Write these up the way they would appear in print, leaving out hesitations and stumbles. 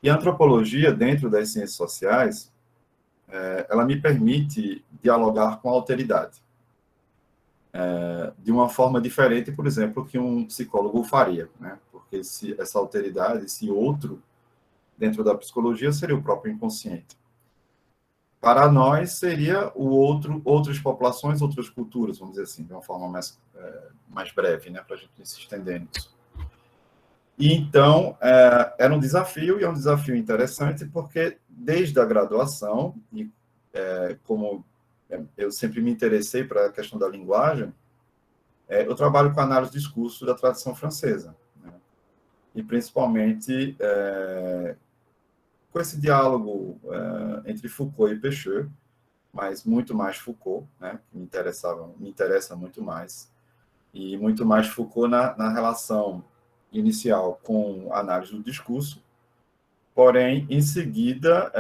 E a antropologia, dentro das ciências sociais, ela me permite dialogar com a alteridade, de uma forma diferente, por exemplo, que um psicólogo faria, né? Porque essa alteridade, esse outro, dentro da psicologia, seria o próprio inconsciente. Para nós, seria o outro, outras populações, outras culturas, vamos dizer assim, de uma forma mais breve, né? Para a gente se estender nisso. E então, era um desafio, e é um desafio interessante, porque desde a graduação, e como eu sempre me interessei para a questão da linguagem, eu trabalho com análise do discurso da tradição francesa, né? E principalmente com esse diálogo entre Foucault e Pecheux, mas muito mais Foucault, né? Que me interessa muito mais, e muito mais Foucault na relação inicial com a análise do discurso, porém, em seguida,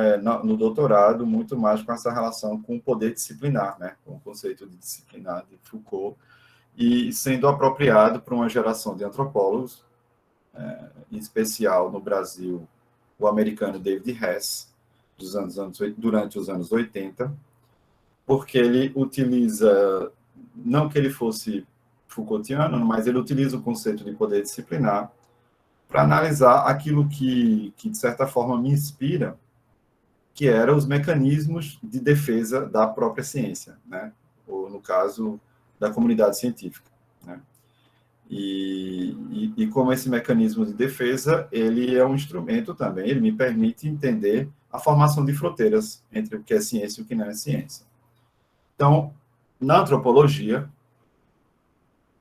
no doutorado, muito mais com essa relação com o poder disciplinar, né? Com o conceito de disciplinar de Foucault, e sendo apropriado para uma geração de antropólogos, em especial no Brasil, o americano David Hess, durante os anos 80, porque ele utiliza, não que ele fosse Foucaultiano, mas ele utiliza o conceito de poder disciplinar para analisar aquilo que, de certa forma, me inspira, que eram os mecanismos de defesa da própria ciência, né? Ou, no caso, da comunidade científica, né? E como esse mecanismo de defesa, ele é um instrumento também, ele me permite entender a formação de fronteiras entre o que é ciência e o que não é ciência. Então, na antropologia,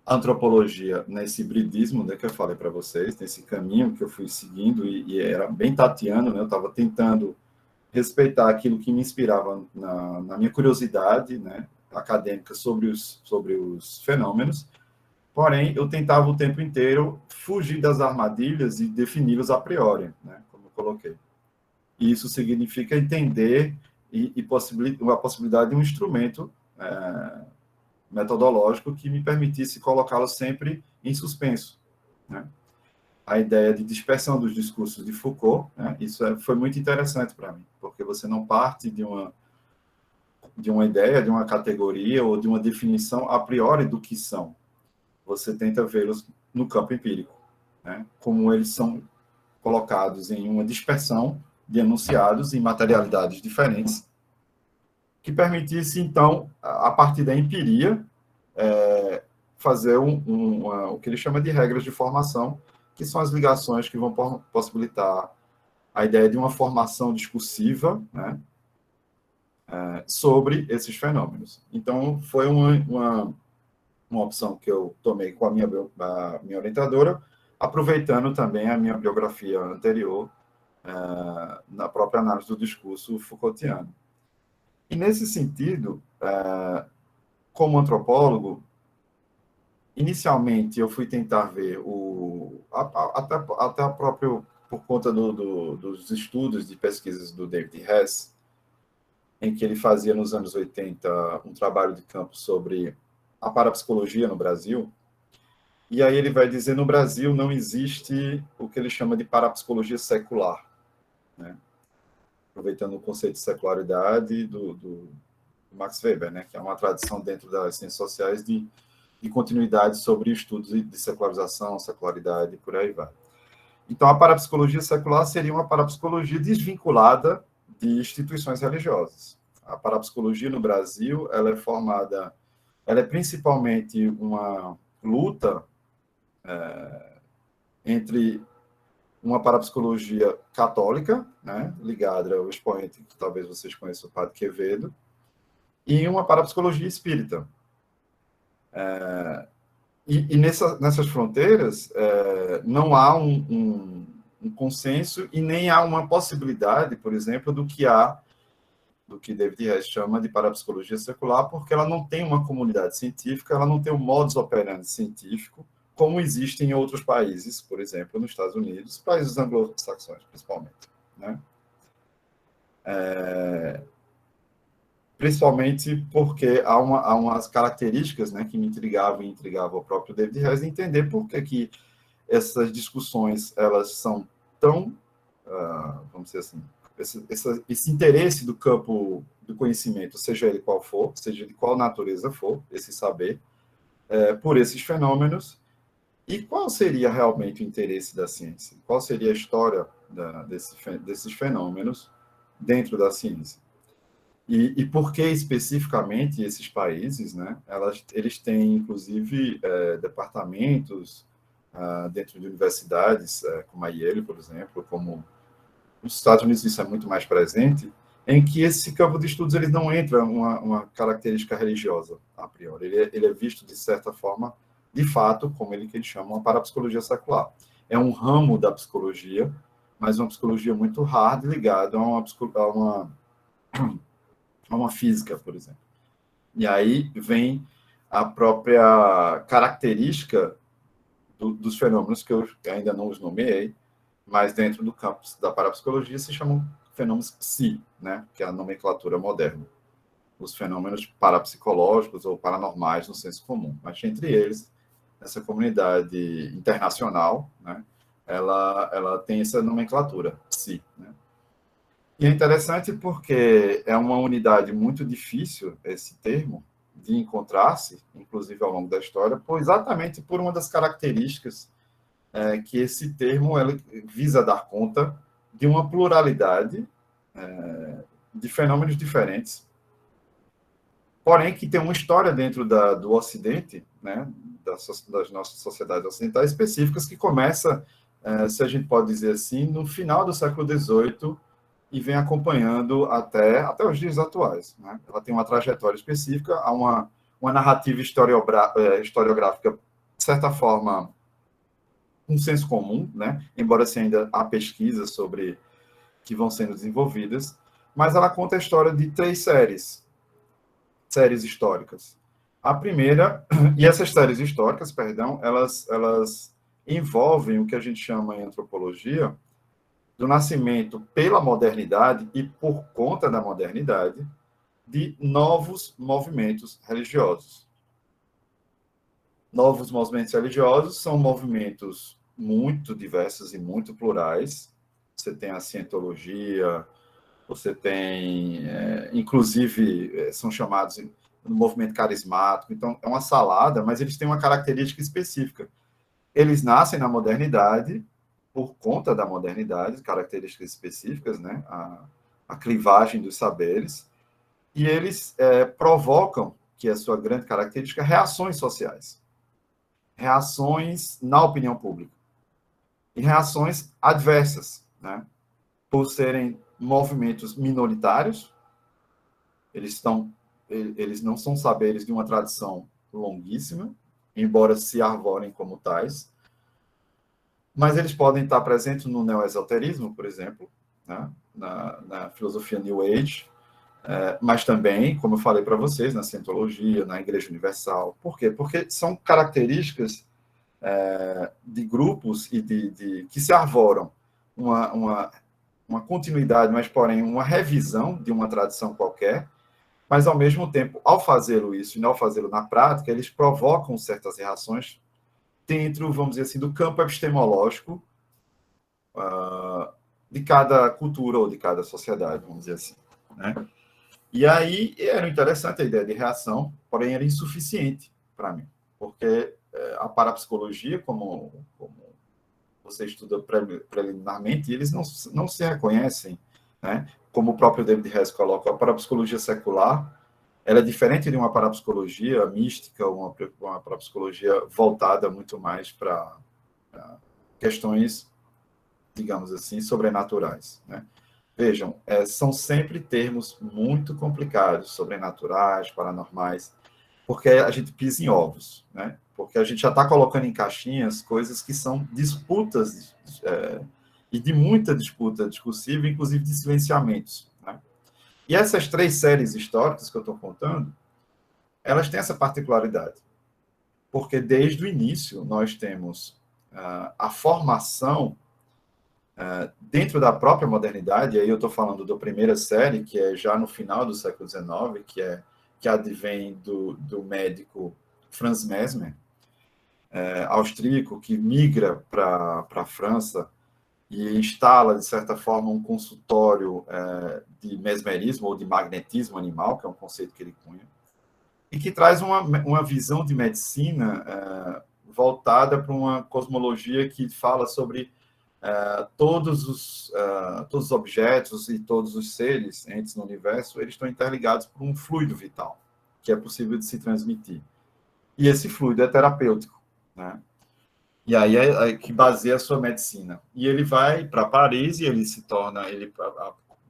a antropologia, nesse hibridismo, né, que eu falei para vocês, nesse caminho que eu fui seguindo, e era bem tatiano, né, eu estava tentando respeitar aquilo que me inspirava na minha curiosidade, né, acadêmica sobre os fenômenos, porém, eu tentava o tempo inteiro fugir das armadilhas e defini-los a priori, né, como eu coloquei. E isso significa entender a possibilidade de um instrumento metodológico que me permitisse colocá-lo sempre em suspenso, né? A ideia de dispersão dos discursos de Foucault, né? Isso foi muito interessante para mim, porque você não parte de uma ideia, de uma categoria ou de uma definição a priori do que são. Você tenta vê-los no campo empírico, né? Como eles são colocados em uma dispersão de enunciados em materialidades diferentes, que permitisse, então, a partir da empiria, fazer o que ele chama de regras de formação, que são as ligações que vão possibilitar a ideia de uma formação discursiva, né, sobre esses fenômenos. Então, foi uma opção que eu tomei com a minha orientadora, aproveitando também a minha biografia anterior, na própria análise do discurso Foucaultiano. E, nesse sentido, como antropólogo, inicialmente eu fui tentar ver até a próprio por conta dos estudos de pesquisas do David Hess, em que ele fazia nos anos 80 um trabalho de campo sobre a parapsicologia no Brasil. E aí ele vai dizer, no Brasil não existe o que ele chama de parapsicologia secular, né? Aproveitando o conceito de secularidade do Max Weber, né? Que é uma tradição dentro das ciências sociais de continuidade sobre estudos de secularização, secularidade e por aí vai. Então, a parapsicologia secular seria uma parapsicologia desvinculada de instituições religiosas. A parapsicologia no Brasil, ela é principalmente uma luta entre uma parapsicologia católica, né, ligada ao expoente que talvez vocês conheçam, o Padre Quevedo, e uma parapsicologia espírita. E nessas fronteiras, não há um consenso e nem há uma possibilidade, por exemplo, do que David Hess chama de parapsicologia secular, porque ela não tem uma comunidade científica, ela não tem um modus operandi científico, como existe em outros países, por exemplo, nos Estados Unidos, países anglo-saxões, principalmente, né? Principalmente porque há umas características, né, que me intrigavam e intrigavam o próprio David Hess, de entender por que essas discussões elas são tão vamos dizer assim, esse interesse do campo do conhecimento, seja ele qual for, seja de qual natureza for, esse saber, por esses fenômenos. E qual seria realmente o interesse da ciência? Qual seria a história desses fenômenos dentro da ciência? E por que especificamente esses países, né? Eles têm, inclusive, departamentos dentro de universidades, como a Yale, por exemplo, como nos Estados Unidos isso é muito mais presente, em que esse campo de estudos ele não entra uma característica religiosa, a priori. Ele é visto, de certa forma, de fato, como que eles chamam, a parapsicologia secular. É um ramo da psicologia, mas uma psicologia muito hard, ligada a uma física, por exemplo. E aí vem a própria característica dos fenômenos, que eu ainda não os nomeei, mas dentro do campo da parapsicologia se chamam fenômenos psi, né, que é a nomenclatura moderna. Os fenômenos parapsicológicos ou paranormais no senso comum. Mas entre eles, essa comunidade internacional, né, ela tem essa nomenclatura, psi. Né? E é interessante porque é uma unidade muito difícil, esse termo, de encontrar-se, inclusive ao longo da história, exatamente por uma das características que esse termo visa dar conta de uma pluralidade de fenômenos diferentes, porém que tem uma história dentro do Ocidente, né, das nossas sociedades ocidentais específicas, que começa, se a gente pode dizer assim, no final do século XVIII e vem acompanhando até os dias atuais. Né? Ela tem uma trajetória específica, há uma narrativa historiográfica, de certa forma, um senso comum, né? Embora assim, ainda há pesquisas sobre que vão sendo desenvolvidas, mas ela conta a história de 3 séries históricas. A primeira, e essas séries históricas, perdão, elas envolvem o que a gente chama em antropologia do nascimento pela modernidade e por conta da modernidade de novos movimentos religiosos. Novos movimentos religiosos são movimentos muito diversos e muito plurais. Você tem a cientologia, você tem, inclusive, são chamados de movimento carismático. Então, é uma salada, mas eles têm uma característica específica. Eles nascem na modernidade, por conta da modernidade, características específicas, né? A clivagem dos saberes, e eles provocam, que é a sua grande característica, reações sociais. Reações na opinião pública. E reações adversas, né? Por serem movimentos minoritários, eles não são saberes de uma tradição longuíssima, embora se arvorem como tais, mas eles podem estar presentes no neoesoterismo, por exemplo, né? na filosofia New Age, mas também, como eu falei para vocês, na cientologia, na Igreja Universal. Por quê? Porque são características de grupos e que se arvoram uma continuidade, mas, porém, uma revisão de uma tradição qualquer, mas, ao mesmo tempo, ao fazê-lo isso e não fazê-lo na prática, eles provocam certas reações dentro, vamos dizer assim, do campo epistemológico de cada cultura ou de cada sociedade, vamos dizer assim. Né? E aí era interessante a ideia de reação, porém era insuficiente para mim, porque a parapsicologia, como você estuda preliminarmente, eles não se reconhecem, né? Como o próprio David Hess coloca, a parapsicologia secular, ela é diferente de uma parapsicologia mística, uma parapsicologia voltada muito mais para questões, digamos assim, sobrenaturais, né? Vejam, são sempre termos muito complicados, sobrenaturais, paranormais, porque a gente pisa em ovos, né? Porque a gente já está colocando em caixinhas coisas que são disputas, e de muita disputa discursiva, inclusive de silenciamentos. Né? E essas 3 séries históricas que eu estou contando, elas têm essa particularidade, porque desde o início nós temos a formação dentro da própria modernidade, e aí eu estou falando da primeira série, que é já no final do século XIX, que advém do médico Franz Mesmer, austríaco, que migra para a França e instala, de certa forma, um consultório de mesmerismo ou de magnetismo animal, que é um conceito que ele cunha, e que traz uma visão de medicina voltada para uma cosmologia que fala sobre todos os objetos e todos os seres entes no universo, eles estão interligados por um fluido vital, que é possível de se transmitir. E esse fluido é terapêutico, né? E aí é que baseia a sua medicina. E ele vai para Paris e ele se torna,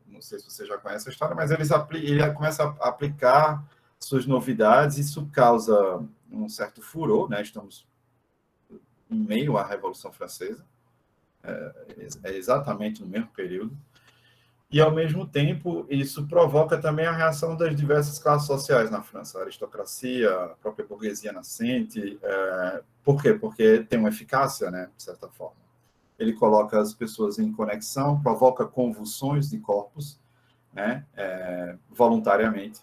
não sei se você já conhece a história, mas ele começa a aplicar suas novidades, isso causa um certo furor, né? Estamos em meio à Revolução Francesa, é exatamente no mesmo período, e, ao mesmo tempo, isso provoca também a reação das diversas classes sociais na França, a aristocracia, a própria burguesia nascente. Por quê? Porque tem uma eficácia, né, de certa forma. Ele coloca as pessoas em conexão, provoca convulsões de corpos, né, voluntariamente.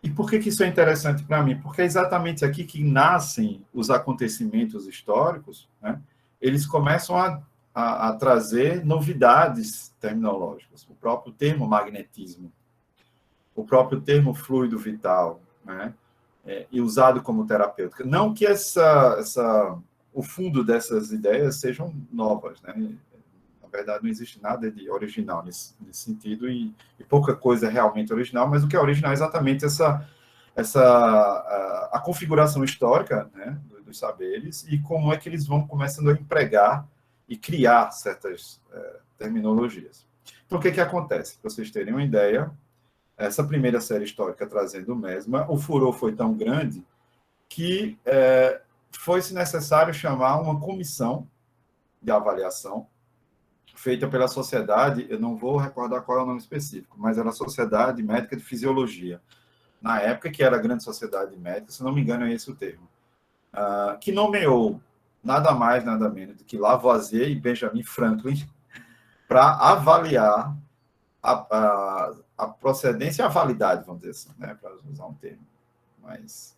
E por que isso é interessante para mim? Porque é exatamente aqui que nascem os acontecimentos históricos, né? Eles começam a trazer novidades terminológicas. O próprio termo magnetismo, o próprio termo fluido vital, né? E usado como terapêutica. Não que o fundo dessas ideias sejam novas, né? Na verdade, não existe nada de original nesse sentido e pouca coisa é realmente original, mas o que é original é exatamente a configuração histórica, né, dos saberes e como é que eles vão começando a empregar e criar certas terminologias. Então, o que acontece? Para vocês terem uma ideia, essa primeira série histórica trazendo o Mesmer, o furor foi tão grande que foi-se necessário chamar uma comissão de avaliação feita pela sociedade, eu não vou recordar qual é o nome específico, mas era a Sociedade Médica de Fisiologia, na época que era a Grande Sociedade Médica, se não me engano é esse o termo, que nomeou nada mais, nada menos do que Lavoisier e Benjamin Franklin para avaliar a procedência e a validade, vamos dizer assim, né, para usar um termo mais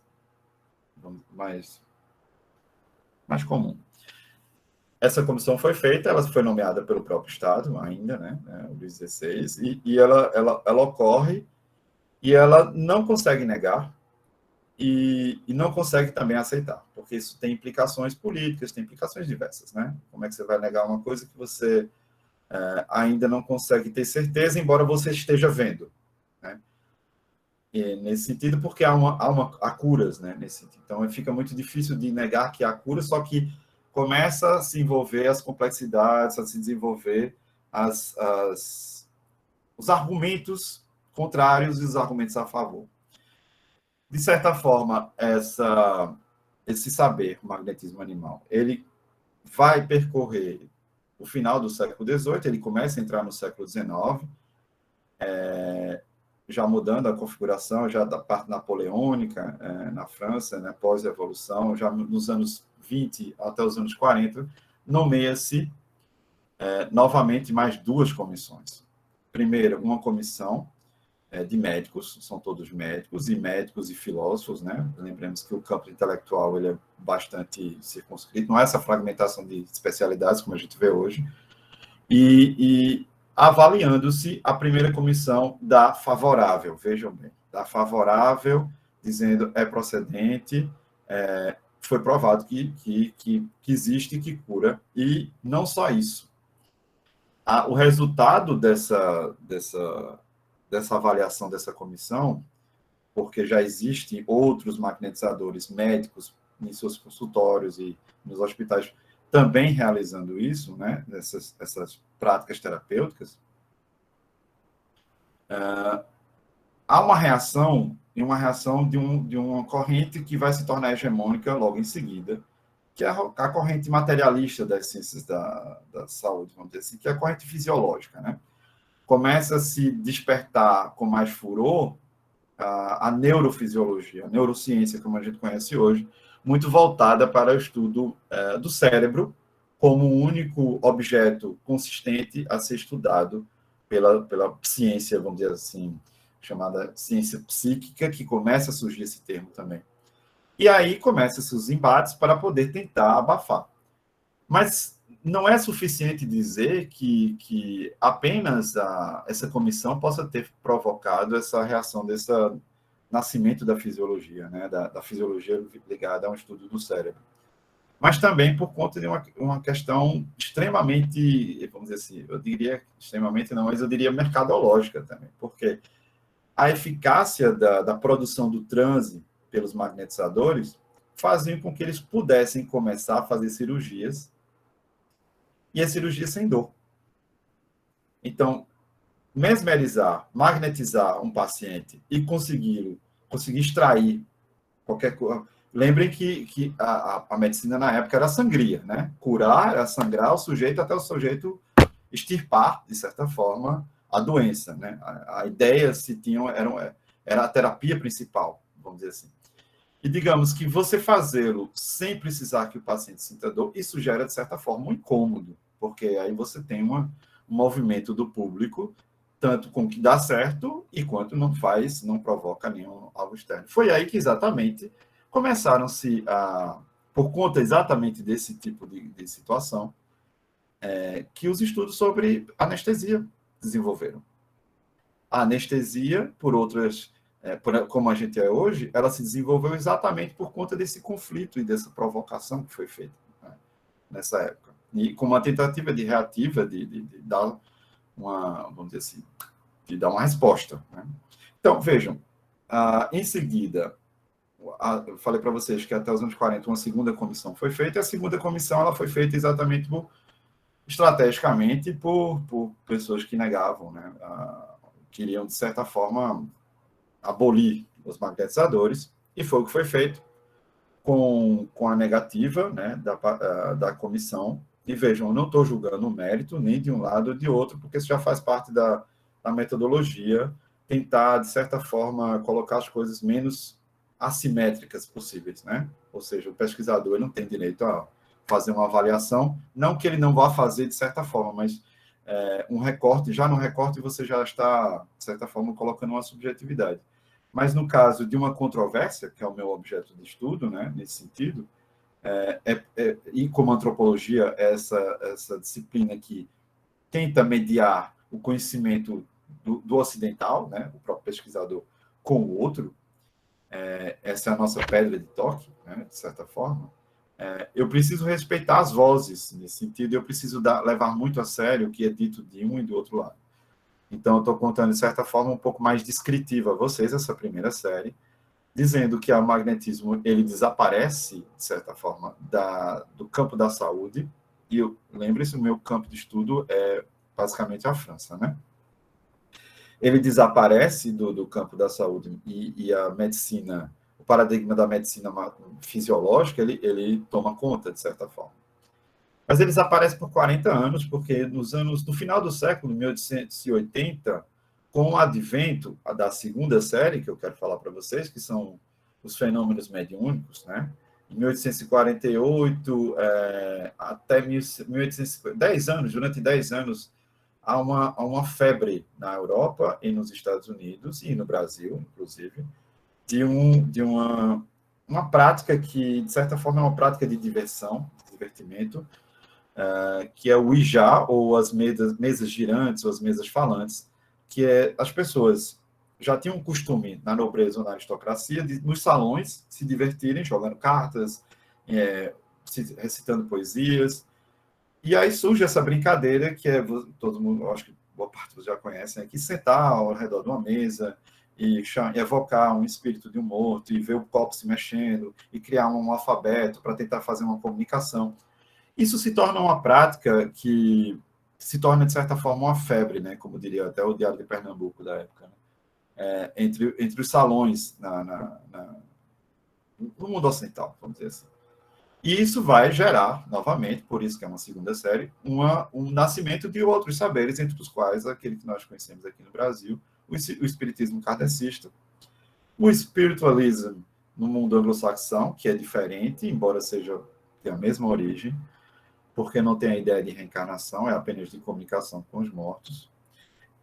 comum. Essa comissão foi feita, ela foi nomeada pelo próprio Estado ainda, né, o Luís XVI, e ela ocorre e ela não consegue negar e não consegue também aceitar, porque isso tem implicações políticas, tem implicações diversas, né? Como é que você vai negar uma coisa que você ainda não consegue ter certeza, embora você esteja vendo, né? E nesse sentido, porque há curas, né? Nesse sentido. Então, fica muito difícil de negar que há cura, só que começa a se envolver as complexidades, a se desenvolver os argumentos contrários e os argumentos a favor. De certa forma, esse saber, o magnetismo animal, ele vai percorrer o final do século XVIII, ele começa a entrar no século XIX, já mudando a configuração, já da parte napoleônica na França, né, pós-revolução, já nos anos 20 até os anos 40, nomeia-se novamente mais duas comissões. Primeiro, uma comissão de médicos, são todos médicos e filósofos, né? Lembremos que o campo intelectual ele é bastante circunscrito, não é essa fragmentação de especialidades como a gente vê hoje, e avaliando-se a primeira comissão da favorável, vejam bem, da favorável, dizendo é procedente, foi provado que existe e que cura, e não só isso. O resultado dessa avaliação dessa comissão, porque já existem outros magnetizadores médicos em seus consultórios e nos hospitais também realizando isso, né, essas práticas terapêuticas, há uma reação de uma corrente que vai se tornar hegemônica logo em seguida, que é a corrente materialista das ciências da saúde, vamos dizer assim, que é a corrente fisiológica, né? Começa a se despertar com mais furor a neurofisiologia, a neurociência, como a gente conhece hoje, muito voltada para o estudo do cérebro como o único objeto consistente a ser estudado pela ciência, vamos dizer assim, chamada ciência psíquica, que começa a surgir esse termo também. E aí começam-se os embates para poder tentar abafar. Mas não é suficiente dizer que apenas essa comissão possa ter provocado essa reação, desse nascimento da fisiologia, né, da fisiologia ligada a um estudo do cérebro. Mas também por conta de uma questão extremamente, vamos dizer assim, eu diria extremamente não, mas eu diria mercadológica também, porque a eficácia da produção do transe pelos magnetizadores fazia com que eles pudessem começar a fazer cirurgias, e a cirurgia sem dor. Então, mesmerizar, magnetizar um paciente e conseguir extrair qualquer coisa. Lembrem que a medicina na época era sangria, né? Curar era sangrar o sujeito até o sujeito extirpar, de certa forma, a doença, né? A ideia se tinham era a terapia principal, vamos dizer assim. E digamos que você fazê-lo sem precisar que o paciente sinta dor, isso gera, de certa forma, um incômodo, porque aí você tem um movimento do público, tanto com que dá certo e quanto não faz, não provoca nenhum algo externo. Foi aí que exatamente começaram-se por conta exatamente desse tipo de situação, que os estudos sobre anestesia desenvolveram. A anestesia, por outras, como a gente é hoje, ela se desenvolveu exatamente por conta desse conflito e dessa provocação que foi feita, né, nessa época. E com uma tentativa de reativa de dar vamos dizer assim, de dar uma resposta, né? Então, vejam, em seguida, eu falei para vocês que até os anos 40 uma segunda comissão foi feita, e a segunda comissão ela foi feita exatamente estrategicamente por pessoas que negavam, né, queriam, de certa forma, abolir os magnetizadores, e foi o que foi feito com a negativa, né, da comissão. E vejam, eu não estou julgando o mérito nem de um lado ou de outro, porque isso já faz parte da metodologia, tentar, de certa forma, colocar as coisas menos assimétricas possíveis, né? Ou seja, o pesquisador não tem direito a fazer uma avaliação, não que ele não vá fazer de certa forma, mas um recorte, já no recorte você já está, de certa forma, colocando uma subjetividade. Mas no caso de uma controvérsia, que é o meu objeto de estudo, né, nesse sentido, e como antropologia, essa disciplina que tenta mediar o conhecimento do ocidental, né, o próprio pesquisador, com o outro, essa é a nossa pedra de toque, né, de certa forma. Eu preciso respeitar as vozes nesse sentido, eu preciso levar muito a sério o que é dito de um e do outro lado. Então, eu estou contando, de certa forma, um pouco mais descritiva a vocês, essa primeira série, dizendo que o magnetismo ele desaparece, de certa forma, do campo da saúde, e lembre-se, o meu campo de estudo é basicamente a França, né? Ele desaparece do campo da saúde e a medicina, o paradigma da medicina fisiológica, ele toma conta, de certa forma. Mas ele desaparece por 40 anos, porque no final do século, 1880, com o advento da segunda série, que eu quero falar para vocês, que são os fenômenos mediúnicos, né? Em 1848 até 1850, 10 anos, durante 10 anos, há uma febre na Europa e nos Estados Unidos, e no Brasil, inclusive, de uma prática que, de certa forma, é uma prática de diversão, de divertimento, que é o Ouija, ou as mesas girantes, ou as mesas falantes, que as pessoas já tinham um costume, na nobreza ou na aristocracia, nos salões, se divertirem, jogando cartas, recitando poesias. E aí surge essa brincadeira, que todo mundo, acho que boa parte vocês já conhecem, que sentar ao redor de uma mesa e evocar um espírito de um morto, e ver o copo se mexendo, e criar um alfabeto para tentar fazer uma comunicação. Isso se torna uma prática que se torna, de certa forma, uma febre, né? Como diria até o Diário de Pernambuco da época, né? Entre os salões no mundo ocidental, vamos dizer assim. E isso vai gerar, novamente, por isso que é uma segunda série, um nascimento de outros saberes, entre os quais aquele que nós conhecemos aqui no Brasil, o espiritismo kardecista, o spiritualism no mundo anglo-saxão, que é diferente, embora tenha a mesma origem, porque não tem a ideia de reencarnação, é apenas de comunicação com os mortos.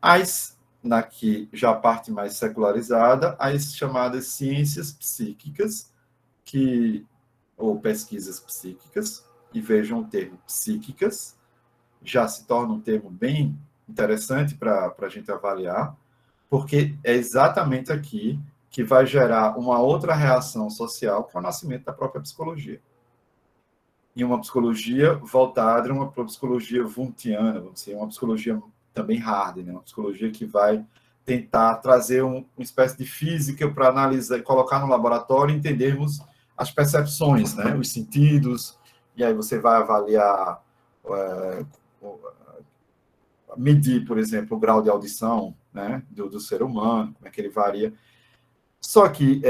Aqui já a parte mais secularizada, as chamadas ciências psíquicas, ou pesquisas psíquicas, e vejam o termo psíquicas, já se torna um termo bem interessante para a gente avaliar, porque é exatamente aqui que vai gerar uma outra reação social, que é o nascimento da própria psicologia. E uma psicologia voltada, uma psicologia wundtiana, vamos dizer, uma psicologia também hard, né? Uma psicologia que vai tentar trazer uma espécie de física para analisar, colocar no laboratório e entendermos as percepções, né? Os sentidos, e aí você vai avaliar, medir, por exemplo, o grau de audição, né? do ser humano, como é que ele varia. Só que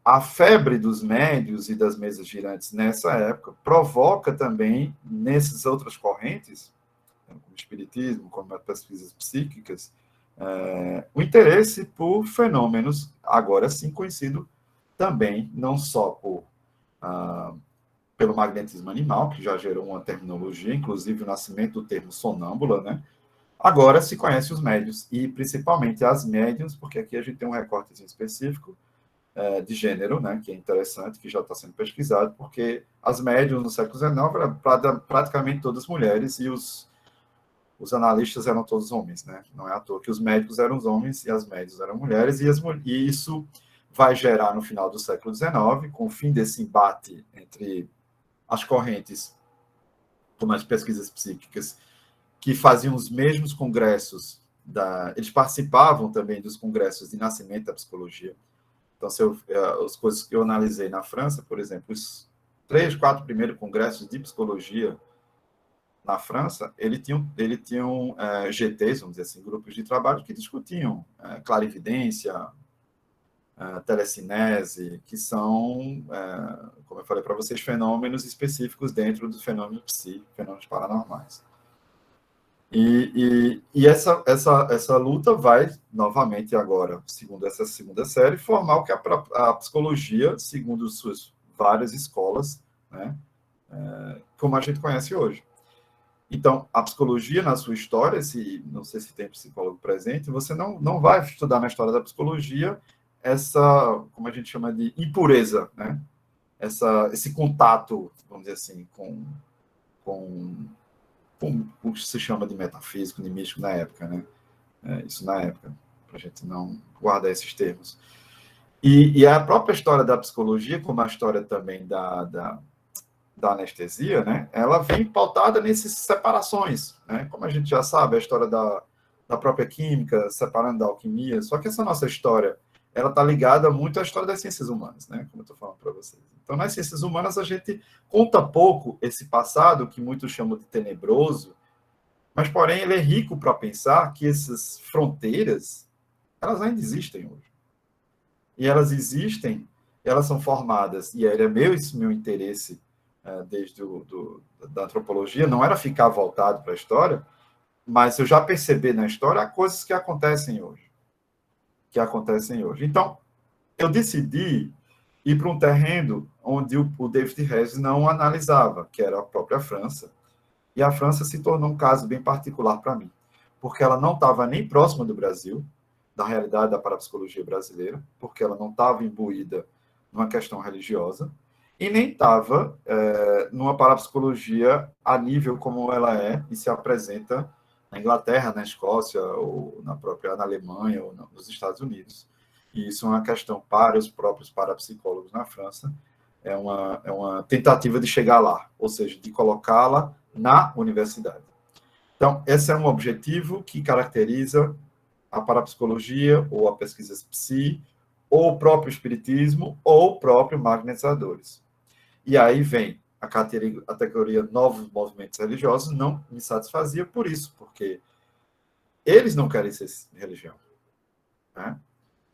a febre dos médios e das mesas girantes nessa época provoca também, nessas outras correntes, como o espiritismo, como as pesquisas psíquicas, o interesse por fenômenos, agora sim conhecido também, não só pelo magnetismo animal, que já gerou uma terminologia, inclusive o nascimento do termo sonâmbula, né? Agora se conhece os médios, e principalmente as médiums, porque aqui a gente tem um recorte específico de gênero, né, que é interessante, que já está sendo pesquisado, porque as médiums no século XIX eram praticamente todas mulheres e os analistas eram todos homens, né? Não é à toa que os médicos eram os homens e as médias eram mulheres, e isso vai gerar no final do século XIX, com o fim desse embate entre as correntes, como as pesquisas psíquicas, que faziam os mesmos congressos, eles participavam também dos congressos de nascimento da psicologia. Então, as coisas que eu analisei na França, por exemplo, os 3, 4 primeiros congressos de psicologia na França, ele tinham GTs, vamos dizer assim, grupos de trabalho que discutiam clarividência, telecinese, que são, como eu falei para vocês, fenômenos específicos dentro dos fenômenos fenômenos paranormais. E essa luta vai, novamente agora, segundo essa segunda série, formar o que a psicologia, segundo suas várias escolas, né, como a gente conhece hoje. Então, a psicologia, na sua história, não sei se tem psicólogo presente, você não vai estudar na história da psicologia essa, como a gente chama de impureza, né? Esse contato, vamos dizer assim, com o que se chama de metafísico, de místico na época, né? Isso na época, para a gente não guardar esses termos. E a própria história da psicologia, como a história também da anestesia, né? Ela vem pautada nessas separações, né? Como a gente já sabe, a história da própria química, separando da alquimia, só que essa nossa história, ela está ligada muito à história das ciências humanas, né? Como eu estou falando para vocês. Então, nas ciências humanas, a gente conta pouco esse passado, que muitos chamam de tenebroso, mas, porém, ele é rico para pensar que essas fronteiras, elas ainda existem hoje. E elas existem, elas são formadas, e era meu interesse desde da antropologia, não era ficar voltado para a história, mas eu já percebi na história coisas que acontecem hoje. Então, eu decidi ir para um terreno onde o David Hess não analisava, que era a própria França. E a França se tornou um caso bem particular para mim, porque ela não estava nem próxima do Brasil, da realidade da parapsicologia brasileira, porque ela não estava imbuída numa questão religiosa, e nem estava numa parapsicologia a nível como ela é e se apresenta na Inglaterra, na Escócia, ou na Alemanha, ou nos Estados Unidos. E isso é uma questão para os próprios parapsicólogos na França, é uma tentativa de chegar lá, ou seja, de colocá-la na universidade. Então, esse é um objetivo que caracteriza a parapsicologia, ou a pesquisa psi, ou o próprio espiritismo, ou o próprio magnetizadores. E aí vem a categoria novos movimentos religiosos, não me satisfazia por isso, porque eles não querem ser religião, né?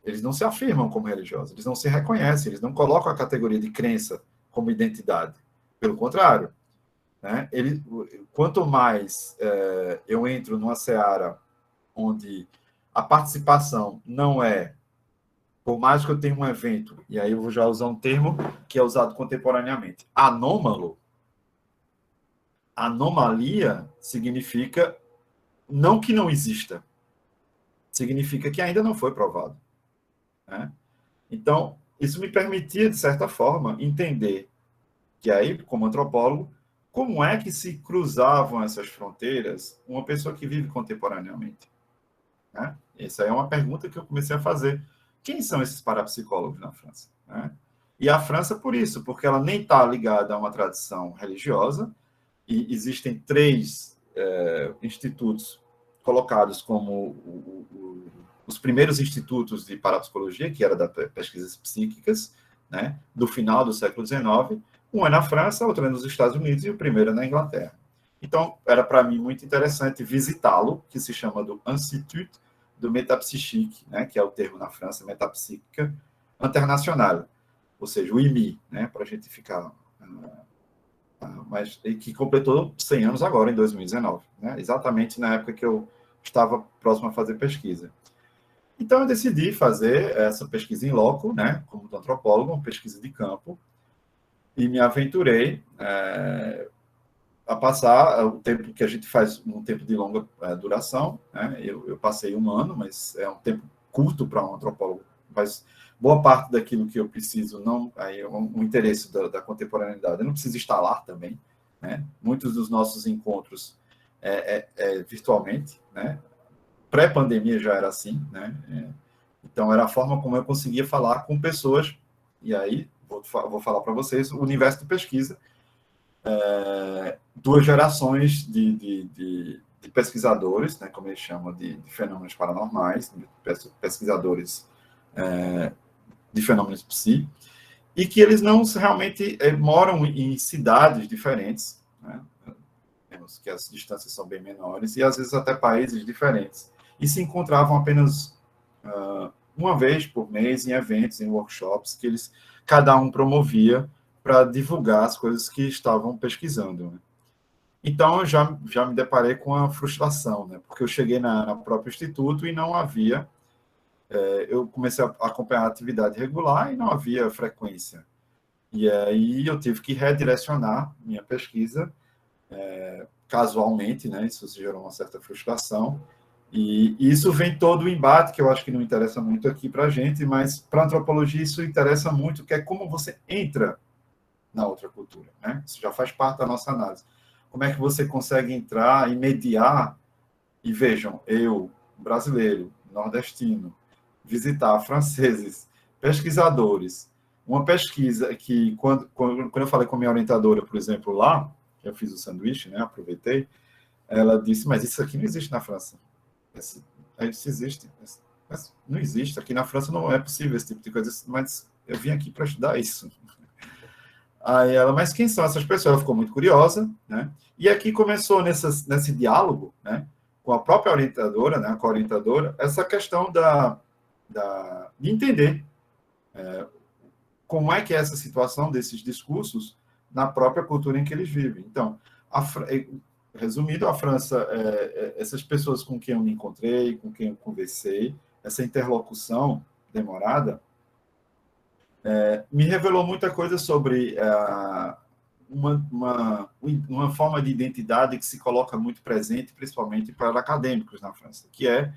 Eles não se afirmam como religiosos, eles não se reconhecem, eles não colocam a categoria de crença como identidade. Pelo contrário, né? Quanto mais eu entro numa seara onde a participação não é, por mais que eu tenha um evento, e aí eu vou já usar um termo que é usado contemporaneamente, anômalo. Anomalia significa não que não exista, significa que ainda não foi provado, né? Então, isso me permitia, de certa forma, entender que aí, como antropólogo, como é que se cruzavam essas fronteiras uma pessoa que vive contemporaneamente? Né? Essa é uma pergunta que eu comecei a fazer. Quem são esses parapsicólogos na França? Né? E a França, por isso, porque ela nem está ligada a uma tradição religiosa, e existem três institutos colocados como os primeiros institutos de parapsicologia, que era da pesquisas psíquicas, né, do final do século XIX. Um é na França, outro é nos Estados Unidos e o primeiro é na Inglaterra. Então, era para mim muito interessante visitá-lo, que se chama do Institut do Métapsychique, né, que é o termo na França, Metapsíquica Internacional, ou seja, o IMI, né, para a gente ficar... mas que completou 100 anos agora, em 2019, né, exatamente na época que eu estava próximo a fazer pesquisa. Então, eu decidi fazer essa pesquisa em loco, né, como antropólogo, uma pesquisa de campo, e me aventurei a passar o tempo que a gente faz, um tempo de longa duração. Né? Eu passei 1 ano, mas é um tempo curto para um antropólogo, mas boa parte daquilo que eu preciso, não, aí é um interesse da contemporaneidade, eu não preciso estar lá também. Né? Muitos dos nossos encontros virtualmente, né? Pré-pandemia já era assim, né? Então, era a forma como eu conseguia falar com pessoas, e aí vou falar para vocês o universo de pesquisa, 2 gerações de pesquisadores, né, como eles chamam, de fenômenos paranormais, pesquisadores de fenômenos psi, e que eles não realmente moram em cidades diferentes, né, que as distâncias são bem menores, e às vezes até países diferentes, e se encontravam apenas uma vez por mês em eventos, em workshops, que eles, cada um promovia para divulgar as coisas que estavam pesquisando. Né? Então, eu já me deparei com a frustração, né? Porque eu cheguei no próprio instituto e não havia... eu comecei a acompanhar a atividade regular e não havia frequência. E aí eu tive que redirecionar minha pesquisa casualmente, né? Isso gerou uma certa frustração. E isso vem todo o embate, que eu acho que não interessa muito aqui para a gente, mas para a antropologia isso interessa muito, que é como você entra na outra cultura. Né? Isso já faz parte da nossa análise. Como é que você consegue entrar e mediar, e vejam, eu, brasileiro, nordestino, visitar franceses, pesquisadores, uma pesquisa que, quando eu falei com a minha orientadora, por exemplo, lá, eu fiz o sanduíche, né, aproveitei, ela disse, mas isso aqui não existe na França. Aí disse, existe. Mas não existe. Aqui na França não é possível esse tipo de coisa. Mas eu vim aqui para estudar isso. Aí ela, mas quem são essas pessoas? Ela ficou muito curiosa, né? E aqui começou nesse diálogo, né, com a própria orientadora, né, com a orientadora, essa questão de entender como é que é essa situação desses discursos na própria cultura em que eles vivem. Então, resumindo, a França, essas pessoas com quem eu me encontrei, com quem eu conversei, essa interlocução demorada, me revelou muita coisa sobre uma forma de identidade que se coloca muito presente, principalmente para acadêmicos na França, que é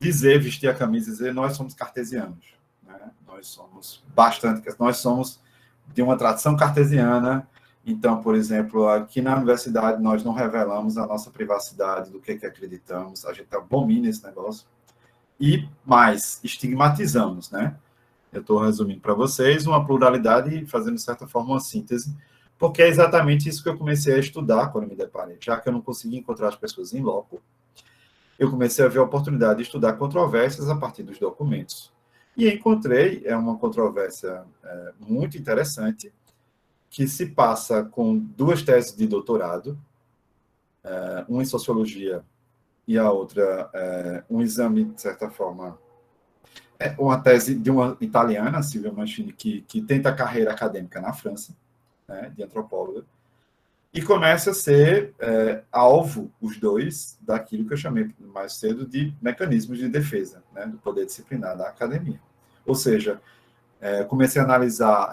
dizer, vestir a camisa e dizer, nós somos cartesianos. Né? Nós somos de uma tradição cartesiana. Então, por exemplo, aqui na universidade nós não revelamos a nossa privacidade do que acreditamos, a gente abomina esse negócio. E mais, estigmatizamos, né? Eu estou resumindo para vocês uma pluralidade e fazendo, de certa forma, uma síntese, porque é exatamente isso que eu comecei a estudar quando me deparei. Já que eu não consegui encontrar as pessoas em loco, eu comecei a ver a oportunidade de estudar controvérsias a partir dos documentos. E encontrei uma controvérsia muito interessante, que se passa com 2 teses de doutorado, uma em sociologia e a outra um exame, de certa forma, uma tese de uma italiana, Silvia Mancini, que tenta carreira acadêmica na França, né, de antropóloga, e começa a ser alvo, os dois, daquilo que eu chamei mais cedo de mecanismos de defesa, né, do poder disciplinar da academia. Ou seja, comecei a analisar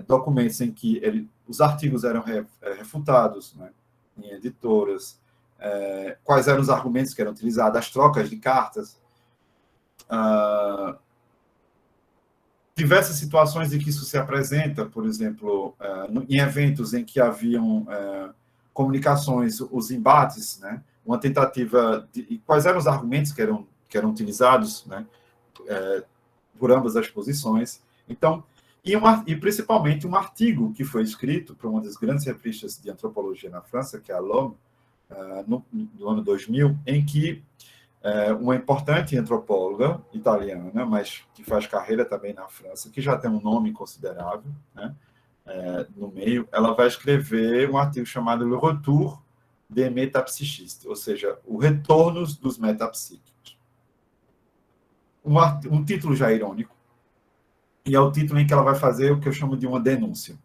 documentos em que os artigos eram refutados, né, em editoras, quais eram os argumentos que eram utilizados, as trocas de cartas, diversas situações em que isso se apresenta, por exemplo, em eventos em que haviam comunicações, os embates, né? Uma tentativa de... Quais eram os argumentos que eram utilizados, né? Por ambas as posições. Então, e principalmente um artigo que foi escrito por uma das grandes revistas de antropologia na França, que é a L'Homme, no ano 2000, em que uma importante antropóloga italiana, mas que faz carreira também na França, que já tem um nome considerável, né, no meio, ela vai escrever um artigo chamado Le Retour des Métapsychistes, ou seja, o retorno dos metapsíquicos. Um título já irônico, e é o título em que ela vai fazer o que eu chamo de uma denúncia.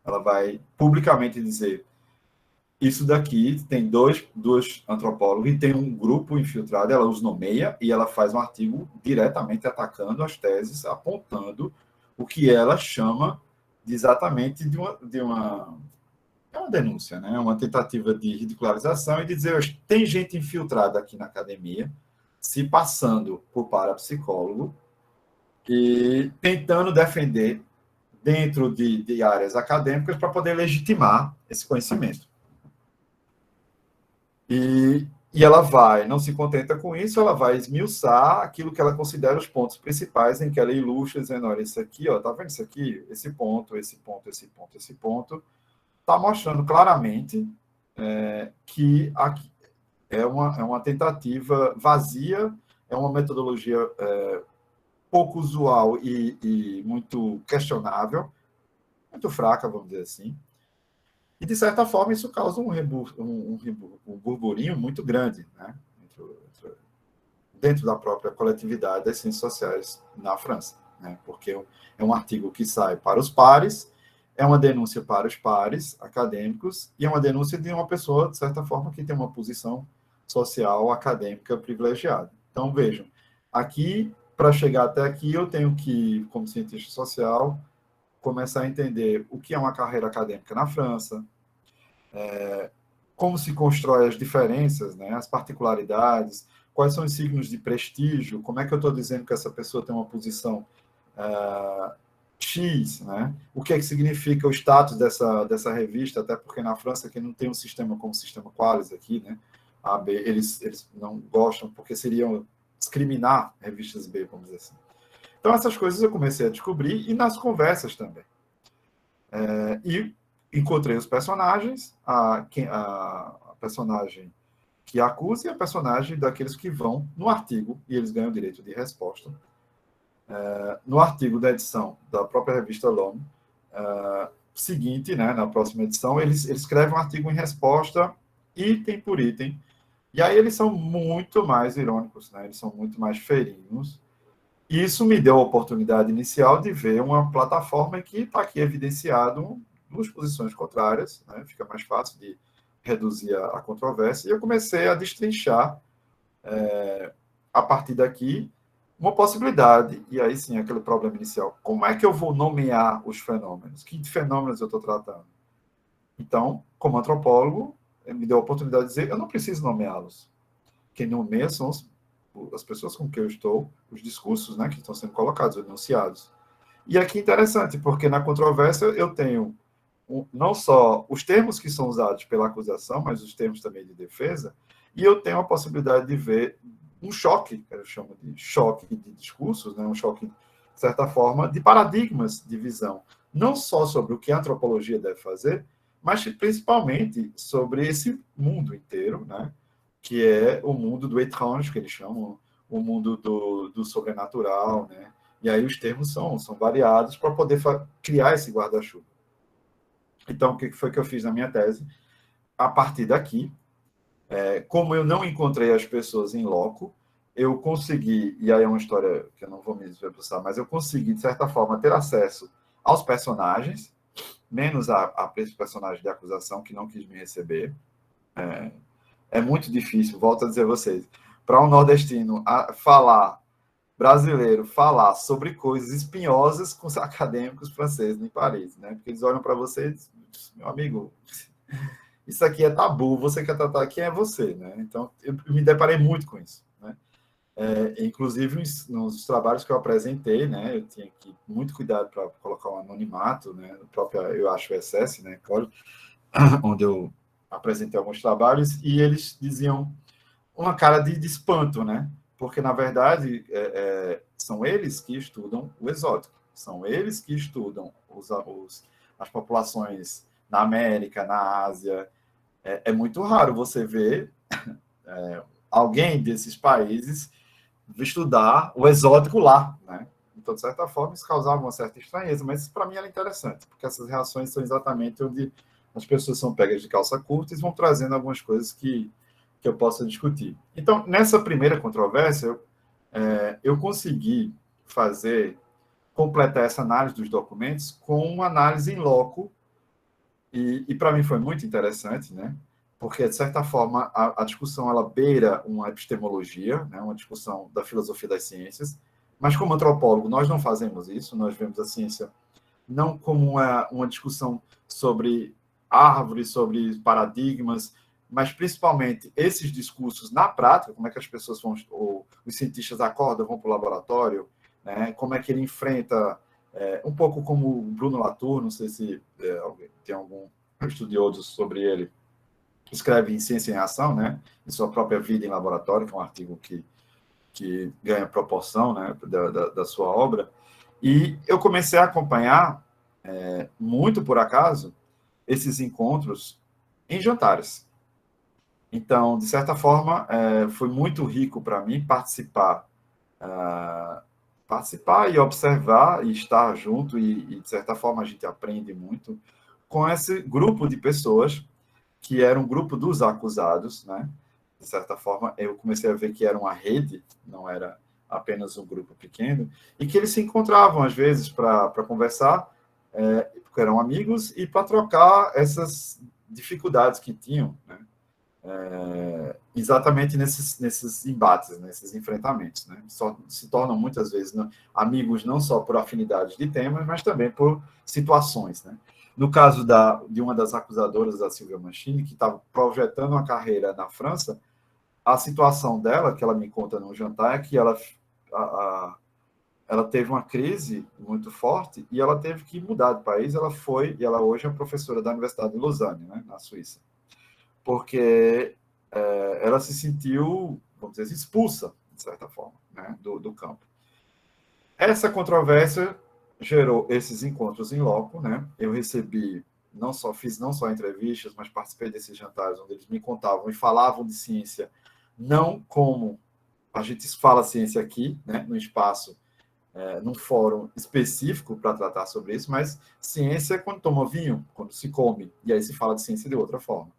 Ela vai publicamente dizer: isso daqui tem dois antropólogos e tem um grupo infiltrado, ela os nomeia e ela faz um artigo diretamente atacando as teses, apontando o que ela chama de exatamente de uma denúncia, né? Uma tentativa de ridicularização e de dizer: tem gente infiltrada aqui na academia, se passando por parapsicólogo e tentando defender dentro de áreas acadêmicas para poder legitimar esse conhecimento. E ela não se contenta com isso, ela vai esmiuçar aquilo que ela considera os pontos principais, em que ela ilustra, dizendo: olha, isso aqui, ó, tá vendo isso aqui? Esse ponto, está mostrando claramente que aqui é uma tentativa vazia, é uma metodologia pouco usual e muito questionável, muito fraca, vamos dizer assim. E, de certa forma, isso causa um burburinho muito grande, né? Dentro da própria coletividade das ciências sociais na França, né? Porque é um artigo que sai para os pares, é uma denúncia para os pares acadêmicos e é uma denúncia de uma pessoa, de certa forma, que tem uma posição social, acadêmica privilegiada. Então, vejam, aqui, para chegar até aqui, eu tenho que, como cientista social, começar a entender o que é uma carreira acadêmica na França, como se constrói as diferenças, né, as particularidades, quais são os signos de prestígio, como é que eu estou dizendo que essa pessoa tem uma posição X, né? O que é que significa o status dessa revista, até porque na França que não tem um sistema como o sistema Qualis aqui, né? A B, eles não gostam porque seriam discriminar revistas B, vamos dizer assim. Então essas coisas eu comecei a descobrir e nas conversas também. E encontrei os personagens, a personagem que acusa e a personagem daqueles que vão no artigo, e eles ganham direito de resposta. No artigo da edição da própria revista L'Homme, seguinte, né, na próxima edição, eles escrevem um artigo em resposta, item por item, e aí eles são muito mais irônicos, né, eles são muito mais ferinos. E isso me deu a oportunidade inicial de ver uma plataforma que está aqui evidenciado duas posições contrárias, né? Fica mais fácil de reduzir a controvérsia, e eu comecei a destrinchar, a partir daqui, uma possibilidade, e aí sim, aquele problema inicial: como é que eu vou nomear os fenômenos? Que fenômenos eu estou tratando? Então, como antropólogo, me deu a oportunidade de dizer: eu não preciso nomeá-los. Quem nomeia são as pessoas com quem eu estou, os discursos, né, que estão sendo colocados, enunciados. E aqui é interessante, porque na controvérsia eu tenho não só os termos que são usados pela acusação, mas os termos também de defesa, e eu tenho a possibilidade de ver um choque, que eu chamo de choque de discursos, né, um choque, de certa forma, de paradigmas de visão, não só sobre o que a antropologia deve fazer, mas principalmente sobre esse mundo inteiro, né, que é o mundo do étrange, que eles chamam, o mundo do sobrenatural, né? E aí os termos são variados para poder criar esse guarda-chuva. Então, o que foi que eu fiz na minha tese? A partir daqui, como eu não encontrei as pessoas em loco, eu consegui, e aí é uma história que eu não vou me desverbuzar, mas eu consegui, de certa forma, ter acesso aos personagens, menos a esse personagem de acusação que não quis me receber. É muito difícil, volto a dizer a vocês, para um nordestino brasileiro falar sobre coisas espinhosas com os acadêmicos franceses em Paris, né? Porque eles olham para você e dizem: meu amigo, isso aqui é tabu, você quer tratar, quem é você, né? Então, eu me deparei muito com isso, né? Inclusive, nos trabalhos que eu apresentei, né, eu tinha que muito cuidado para colocar um anonimato, né, no próprio, eu acho, o SS, né, onde eu apresentei alguns trabalhos, e eles diziam uma cara de espanto, né, porque, na verdade, são eles que estudam o exótico, são eles que estudam as populações na América, na Ásia. É muito raro você ver alguém desses países estudar o exótico lá, né? Então, de certa forma, isso causava uma certa estranheza, mas para mim era interessante, porque essas reações são exatamente onde as pessoas são pegas de calça curta e vão trazendo algumas coisas que eu possa discutir. Então, nessa primeira controvérsia, eu consegui completar essa análise dos documentos com uma análise em loco, e para mim foi muito interessante, né? Porque, de certa forma, a discussão ela beira uma epistemologia, né? Uma discussão da filosofia das ciências, mas como antropólogo nós não fazemos isso, nós vemos a ciência não como uma discussão sobre árvores, sobre paradigmas, mas principalmente esses discursos na prática, como é que as pessoas vão, ou os cientistas acordam, vão para o laboratório, né? Como é que ele enfrenta, um pouco como o Bruno Latour, não sei se tem algum estudioso sobre ele, escreve em Ciência em Ação, né? Em sua própria vida em laboratório, que é um artigo que ganha proporção, né, da sua obra. E eu comecei a acompanhar, muito por acaso, esses encontros em jantares. Então, de certa forma, foi muito rico para mim participar e observar e estar junto, e, de certa forma, a gente aprende muito com esse grupo de pessoas que era um grupo dos acusados, né? De certa forma, eu comecei a ver que era uma rede, não era apenas um grupo pequeno, e que eles se encontravam, às vezes, para conversar, porque eram amigos, e para trocar essas dificuldades que tinham, né? Exatamente nesses embates, nesses enfrentamentos, né? Só se tornam muitas vezes, né, amigos não só por afinidade de temas, mas também por situações, né? No caso de uma das acusadoras, da Silvia Mancini, que estava projetando uma carreira na França, a situação dela, que ela me conta no jantar, é que ela teve uma crise muito forte e ela teve que mudar de país. E ela hoje é professora da Universidade de Lausanne, né, na Suíça, porque ela se sentiu, vamos dizer, expulsa, de certa forma, né, do campo. Essa controvérsia gerou esses encontros em loco, né? Eu fiz não só entrevistas, mas participei desses jantares onde eles me contavam e falavam de ciência, não como a gente fala ciência aqui, né, no espaço, num fórum específico para tratar sobre isso, mas ciência é quando toma vinho, quando se come, e aí se fala de ciência de outra forma,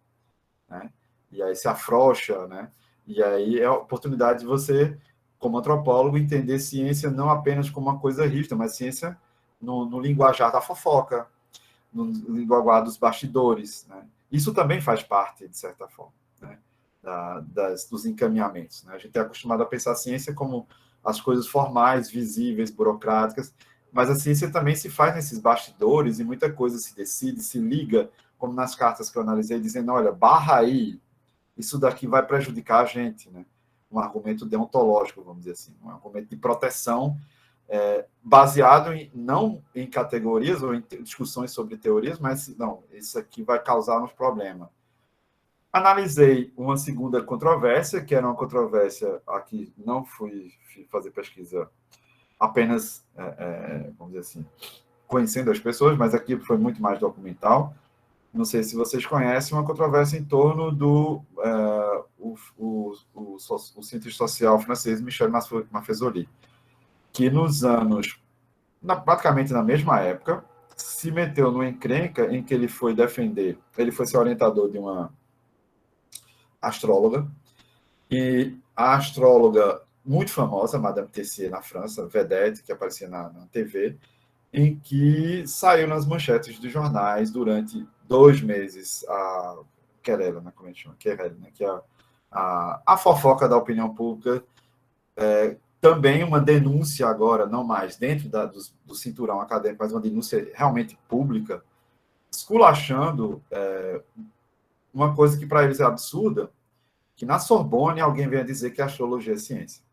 né? E aí se afrouxa, né? E aí é a oportunidade de você, como antropólogo, entender ciência não apenas como uma coisa rígida, mas ciência no linguajar da fofoca, no linguajar dos bastidores, né? Isso também faz parte, de certa forma, né, dos encaminhamentos, né? A gente é acostumado a pensar a ciência como as coisas formais, visíveis, burocráticas, mas a ciência também se faz nesses bastidores e muita coisa se decide, se liga, como nas cartas que eu analisei, dizendo, olha, barra aí, isso daqui vai prejudicar a gente, né? Um argumento deontológico, vamos dizer assim, um argumento de proteção, baseado não em categorias ou em discussões sobre teorias, mas não, isso aqui vai causar uns problemas. Analisei uma segunda controvérsia, que era uma controvérsia aqui, não fui fazer pesquisa apenas, vamos dizer assim, conhecendo as pessoas, mas aqui foi muito mais documental. Não sei se vocês conhecem, uma controvérsia em torno do o cientista social francês Michel Maffezoli, que nos anos, praticamente na mesma época, se meteu numa encrenca em que ele foi ser orientador de uma astróloga, e a astróloga muito famosa, Madame Tessier, na França, vedette, que aparecia na TV, em que saiu nas manchetes dos jornais durante 2 meses a querela, né, como a gente chama, querela, né, que é a fofoca da opinião pública, também uma denúncia agora, não mais dentro do cinturão acadêmico, mas uma denúncia realmente pública, esculachando uma coisa que para eles é absurda, que na Sorbonne alguém venha dizer que a astrologia é ciência.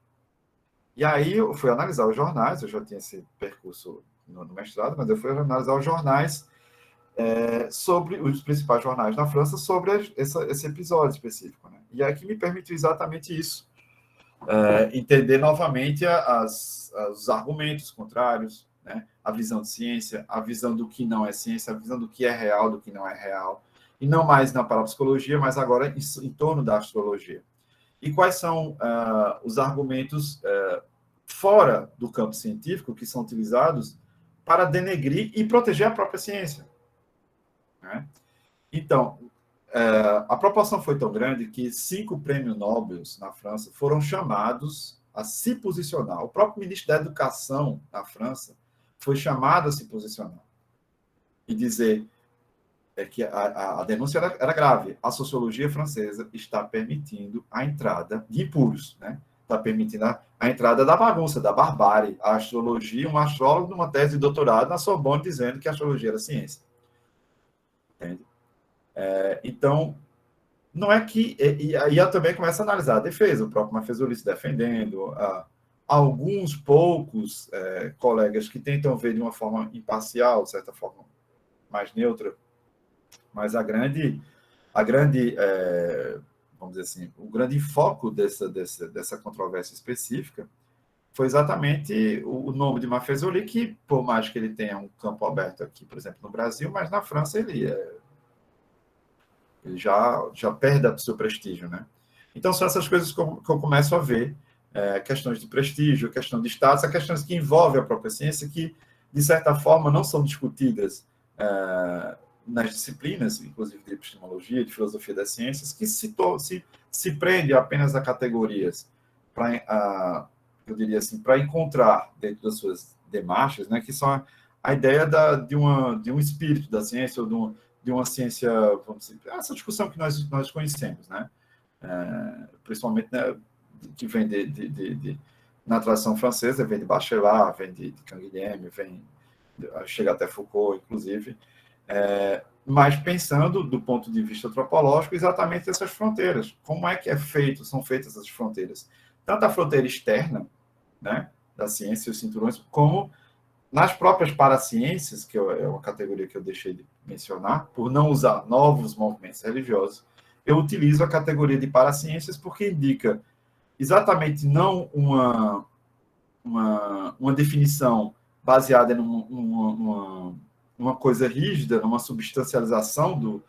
E aí eu fui analisar os jornais, eu já tinha esse percurso no mestrado, mas eu fui analisar os jornais, sobre os principais jornais da França, sobre esse episódio específico. Né? E aí que me permitiu exatamente isso, entender novamente os argumentos contrários, né? A visão de ciência, a visão do que não é ciência, a visão do que é real, do que não é real, e não mais na parapsicologia, mas agora em torno da astrologia. E quais são os argumentos fora do campo científico que são utilizados para denegrir e proteger a própria ciência? Né? Então, a proporção foi tão grande que 5 prêmios Nobel na França foram chamados a se posicionar. O próprio ministro da Educação na França foi chamado a se posicionar e dizer que a denúncia era grave. A sociologia francesa está permitindo a entrada de impuros, né? Está permitindo a entrada da bagunça, da barbárie. A astrologia, um astrólogo numa tese de doutorado na Sorbonne dizendo que a astrologia era ciência. Entende? Então, não é que... E aí eu também começo a analisar a defesa, o próprio Maffesoli se defendendo, alguns poucos colegas que tentam ver de uma forma imparcial, de certa forma mais neutra, mas a grande vamos dizer assim, o grande foco dessa controvérsia específica foi exatamente o nome de Maffesoli, que, por mais que ele tenha um campo aberto aqui, por exemplo, no Brasil, mas na França ele já perde o seu prestígio, né? Então, são essas coisas que eu começo a ver, questões de prestígio, questão de status, questões que envolvem a própria ciência, que, de certa forma, não são discutidas nas disciplinas, inclusive de epistemologia, de filosofia das ciências, que se prende apenas a categorias eu diria assim, para encontrar dentro das suas demarches, né, que são a ideia de um espírito da ciência ou de uma ciência, vamos dizer, essa discussão que nós conhecemos, né, principalmente, né, que vem na tradição francesa, vem de Bachelard, vem de Canguilhem, chega até Foucault, inclusive, mas pensando do ponto de vista antropológico exatamente essas fronteiras. Como é que são feitas essas fronteiras? Tanto a fronteira externa, né, da ciência e os cinturões, como nas próprias paraciências, que é uma categoria que eu deixei de mencionar, por não usar novos movimentos religiosos, eu utilizo a categoria de paraciências porque indica exatamente não uma definição baseada numa coisa rígida, numa substancialização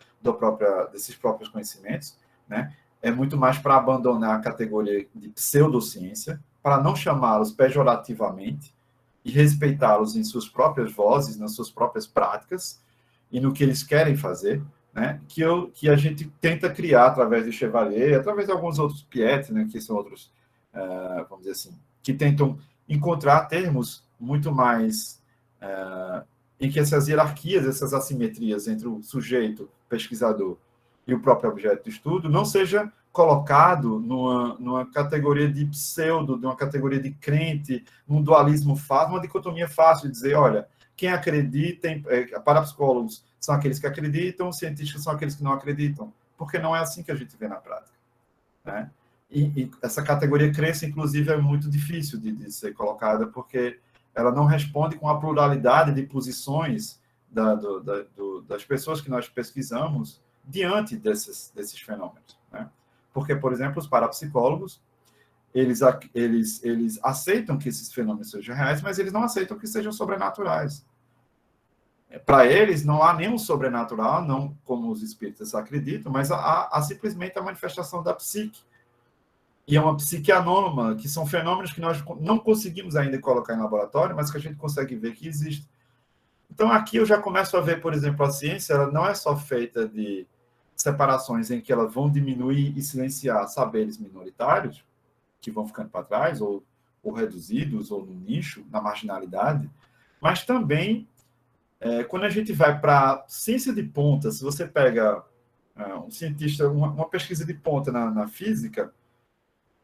desses próprios conhecimentos, né? É muito mais para abandonar a categoria de pseudociência, para não chamá-los pejorativamente e respeitá-los em suas próprias vozes, nas suas próprias práticas e no que eles querem fazer, né? Que a gente tenta criar através de Chevalier, através de alguns outros Piet, né? Que são outros, vamos dizer assim, que tentam encontrar termos muito mais em que essas hierarquias, essas assimetrias entre o sujeito, pesquisador e o próprio objeto de estudo não seja colocado numa categoria de pseudo, numa categoria de crente, num dualismo fácil, uma dicotomia fácil de dizer, olha, quem acredita, parapsicólogos são aqueles que acreditam, cientistas são aqueles que não acreditam, porque não é assim que a gente vê na prática, né? E essa categoria crença, inclusive, é muito difícil de ser colocada, porque ela não responde com a pluralidade de posições das pessoas que nós pesquisamos diante desses fenômenos, né? Porque, por exemplo, os parapsicólogos, eles aceitam que esses fenômenos sejam reais, mas eles não aceitam que sejam sobrenaturais. Para eles, não há nenhum sobrenatural, não como os espíritas acreditam, mas há simplesmente a manifestação da psique. E é uma psique anônima, que são fenômenos que nós não conseguimos ainda colocar em laboratório, mas que a gente consegue ver que existem. Então, aqui eu já começo a ver, por exemplo, a ciência, ela não é só feita de separações em que elas vão diminuir e silenciar saberes minoritários, que vão ficando para trás, ou reduzidos, ou no nicho, na marginalidade, mas também, quando a gente vai para ciência de ponta, se você pega um cientista, uma pesquisa de ponta na física,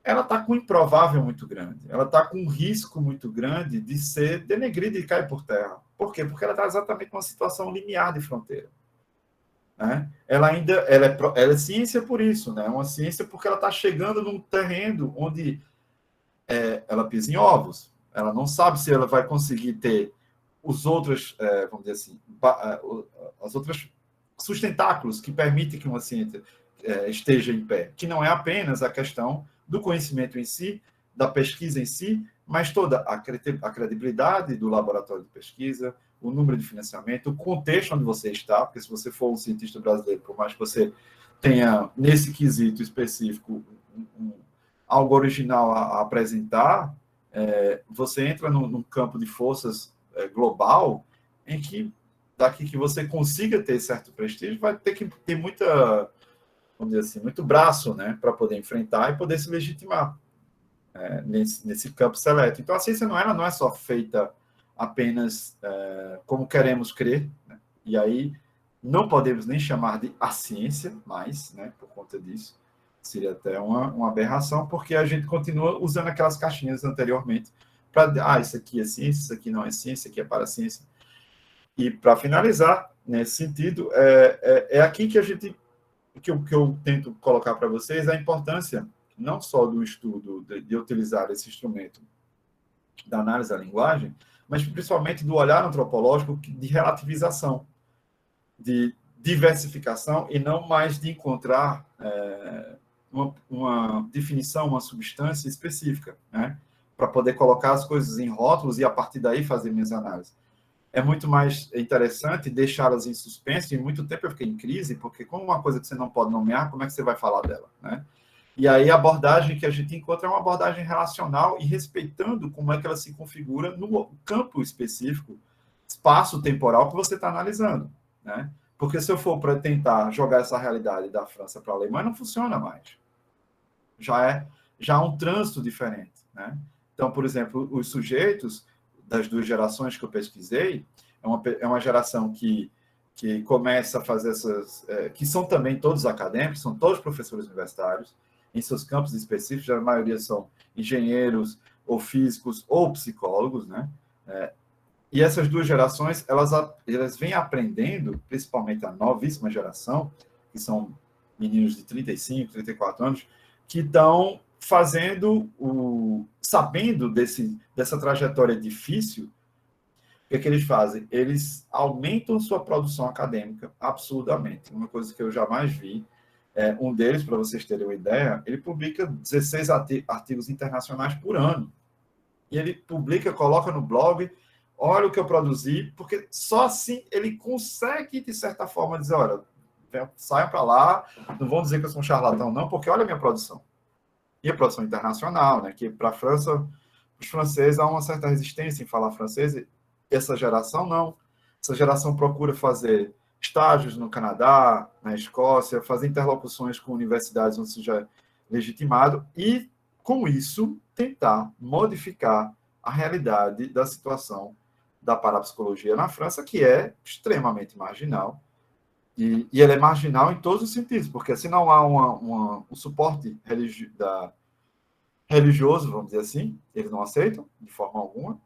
ela está com um improvável muito grande, ela está com um risco muito grande de ser denegrida e cair por terra. Por quê? Porque ela está exatamente numa situação limiar de fronteira. Né? Ela é ciência por isso, né? Uma ciência porque ela está chegando num terreno onde ela pisa em ovos. Ela não sabe se ela vai conseguir ter os outros, vamos dizer assim, as outras sustentáculos que permitem que uma ciência esteja em pé, que não é apenas a questão do conhecimento em si, da pesquisa em si, mas toda a credibilidade do laboratório de pesquisa, o número de financiamento, o contexto onde você está, porque se você for um cientista brasileiro, por mais que você tenha, nesse quesito específico, algo original a apresentar, você entra num campo de forças global, em que, daqui que você consiga ter certo prestígio, vai ter que ter muita, vamos dizer assim, muito braço, né, para poder enfrentar e poder se legitimar nesse campo seleto. Então, a ciência ela não é só feita apenas como queremos crer, né? E aí não podemos nem chamar de a ciência mais, né, por conta disso. Seria até uma aberração, porque a gente continua usando aquelas caixinhas anteriormente para, isso aqui é ciência, isso aqui não é ciência, isso aqui é paraciência. E, para finalizar, nesse sentido, é aqui que que eu tento colocar para vocês a importância não só do estudo, de utilizar esse instrumento da análise da linguagem, mas principalmente do olhar antropológico de relativização, de diversificação, e não mais de encontrar uma definição, uma substância específica, né? Para poder colocar as coisas em rótulos e, a partir daí, fazer minhas análises. É muito mais interessante deixá-las em suspenso, e muito tempo eu fiquei em crise, porque como uma coisa que você não pode nomear, como é que você vai falar dela, né? E aí a abordagem que a gente encontra é uma abordagem relacional e respeitando como é que ela se configura no campo específico, espaço-temporal que você está analisando, né? Porque se eu for para tentar jogar essa realidade da França para a Alemanha, não funciona mais. Já há um trânsito diferente, né? Então, por exemplo, os sujeitos das duas gerações que eu pesquisei, é uma geração que começa a fazer que são também todos acadêmicos, são todos professores universitários, em seus campos específicos, a maioria são engenheiros, ou físicos, ou psicólogos, né? E essas duas gerações, elas vêm aprendendo, principalmente a novíssima geração, que são meninos de 35, 34 anos, que estão sabendo dessa trajetória difícil. O que eles fazem? Eles aumentam sua produção acadêmica absurdamente. Uma coisa que eu jamais vi. Um deles, para vocês terem uma ideia, ele publica 16 artigos internacionais por ano. E ele publica, coloca no blog, olha o que eu produzi, porque só assim ele consegue, de certa forma, dizer, olha, saiam para lá, não vão dizer que eu sou um charlatão, não, porque olha a minha produção. E a produção internacional, né, que para a França, os franceses há uma certa resistência em falar francês, e essa geração não. Essa geração procura fazer estágios no Canadá, na Escócia, fazer interlocuções com universidades onde seja legitimado e, com isso, tentar modificar a realidade da situação da parapsicologia na França, que é extremamente marginal. E ele é marginal em todos os sentidos, porque se não há um suporte religioso, vamos dizer assim, eles não aceitam de forma alguma.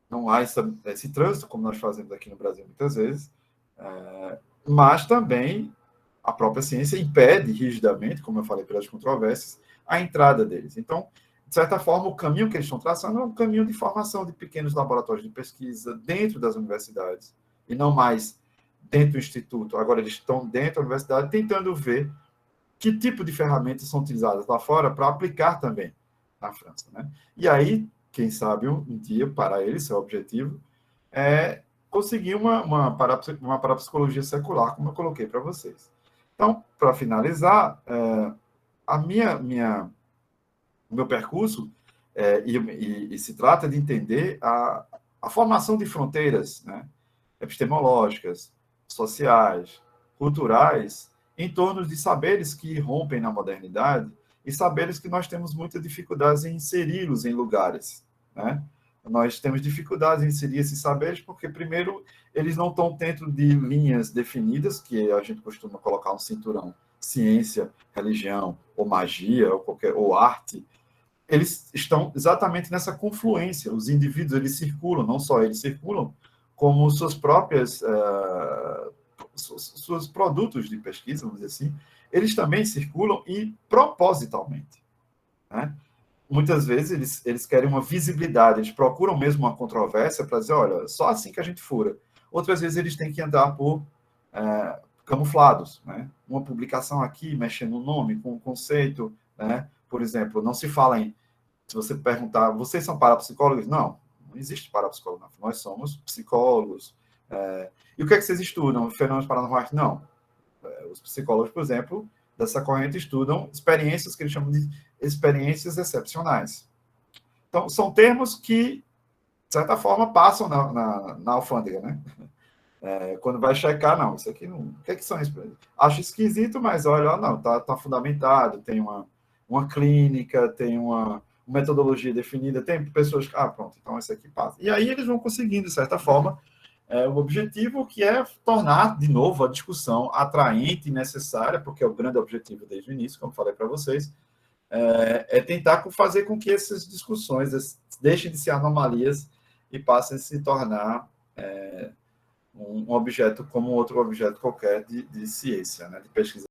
Não há esse trânsito, como nós fazemos aqui no Brasil muitas vezes, mas também a própria ciência impede rigidamente, como eu falei, pelas controvérsias, a entrada deles. Então, de certa forma, o caminho que eles estão traçando é um caminho de formação de pequenos laboratórios de pesquisa dentro das universidades, e não mais dentro do instituto. Agora, eles estão dentro da universidade tentando ver que tipo de ferramentas são utilizadas lá fora para aplicar também na França, né? E aí, quem sabe um dia, para ele, seu objetivo, é conseguir uma parapsicologia secular, como eu coloquei para vocês. Então, para finalizar, o meu percurso, e se trata de entender a formação de fronteiras, né, epistemológicas, sociais, culturais, em torno de saberes que rompem na modernidade e saberes que nós temos muita dificuldade em inseri-los em lugares, né? Nós temos dificuldade em inserir esses saberes porque, primeiro, eles não estão dentro de linhas definidas, que a gente costuma colocar um cinturão, ciência, religião, ou magia, ou arte. Eles estão exatamente nessa confluência. Os indivíduos, eles circulam, não só eles circulam, como suas próprias seus produtos de pesquisa, vamos dizer assim, eles também circulam e propositalmente, né? muitas vezes eles querem uma visibilidade, eles procuram mesmo uma controvérsia para dizer, olha, só assim que a gente fura. Outras vezes eles têm que andar por camuflados, né? Uma publicação aqui mexendo no nome, com o conceito, né? Por exemplo, não se fala em, se você perguntar, vocês são parapsicólogos? Não, não existe parapsicólogo, não. Nós somos psicólogos. E o que é que vocês estudam? Fenômenos paranormais? Não. Os psicólogos, por exemplo, dessa corrente estudam experiências que eles chamam de experiências excepcionais. Então, são termos que, de certa forma, passam na alfândega, né? Quando vai checar, não, isso aqui não. O que é que são isso? Acho esquisito, mas olha, não, tá fundamentado, tem uma clínica, tem uma metodologia definida, tem pessoas que, pronto, então isso aqui passa. E aí eles vão conseguindo, de certa forma, o objetivo que é tornar, de novo, a discussão atraente e necessária, porque é o grande objetivo desde o início, como falei para vocês, tentar fazer com que essas discussões deixem de ser anomalias e passem a se tornar um objeto como outro objeto qualquer de ciência, né, de pesquisa.